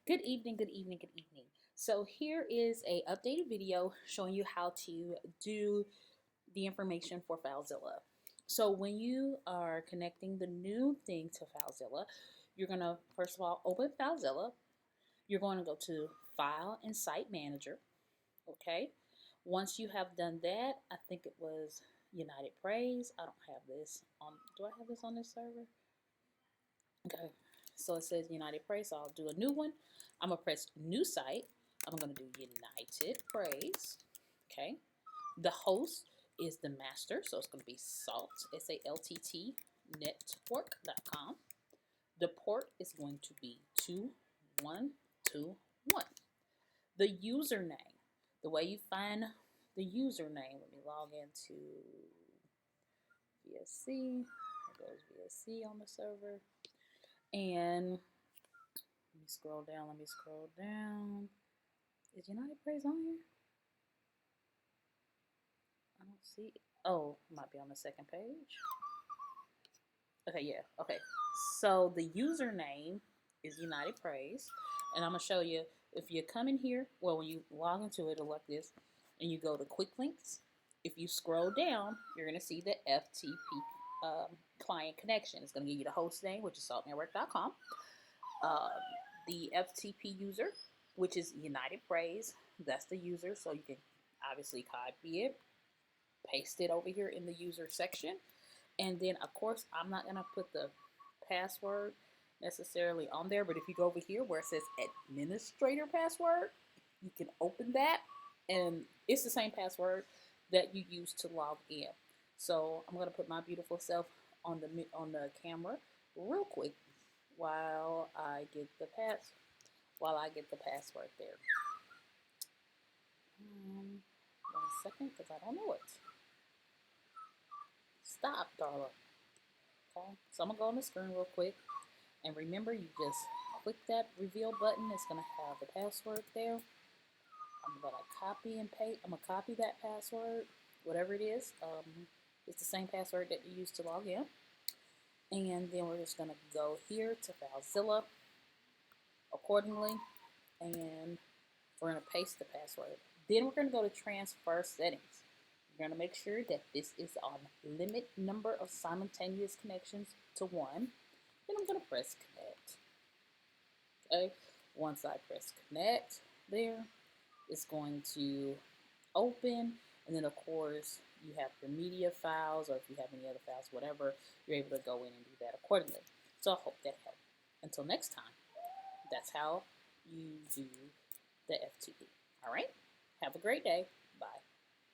Good evening, good evening, good evening. So here is a updated video showing you how to do the information for FileZilla. So when you are connecting the new thing to FileZilla, you're going to first of all open FileZilla. You're going to go to File and Site Manager. Okay. Once you have done that, I think it was United Praise. I don't have this on. Do I have this on this server? Okay, so it says United Praise, so I'll do a new one. I'm gonna press new site. I'm gonna do United Praise. Okay, the host is the master, so it's gonna be SALT, SALTT network.com. The port is going to be 2121. The username, the way you find the username, let me log into VSC. There goes VSC on the server. And let me scroll down. Is United Praise on here? I don't see it. Oh, it might be on the second page. Okay, yeah. Okay. So the username is United Praise. And I'm going to show you if you come in here, well, when you log into it, it'll look like this, and you go to quick links. If you scroll down, you're going to see the FTP client connection. It's going to give you the host name, which is saltnetwork.com. The FTP user, which is United Praise, that's the user, so you can obviously copy it, paste it over here in the user section, and then of course I'm not going to put the password necessarily on there, but if you go over here where it says administrator password, you can open that, and it's the same password that you use to log in. So I'm going to put my beautiful self on the camera real quick while I get the password there. 1 second, because I don't know it. Stop, darling. Okay, so I'm gonna go on the screen real quick, and remember, you just click that reveal button. It's gonna have the password there. I'm gonna copy and paste. I'm gonna copy that password, whatever it is. It's the same password that you used to log in. And then we're just going to go here to FileZilla accordingly, and we're going to paste the password. Then we're going to go to transfer settings. We're going to make sure that this is on limit number of simultaneous connections to 1. Then I'm going to press connect. Okay, once I press connect there, it's going to open, and then of course you have your media files, or if you have any other files, whatever, you're able to go in and do that accordingly. So I hope that helped. Until next time, that's how you do the FTP. All right, have a great day.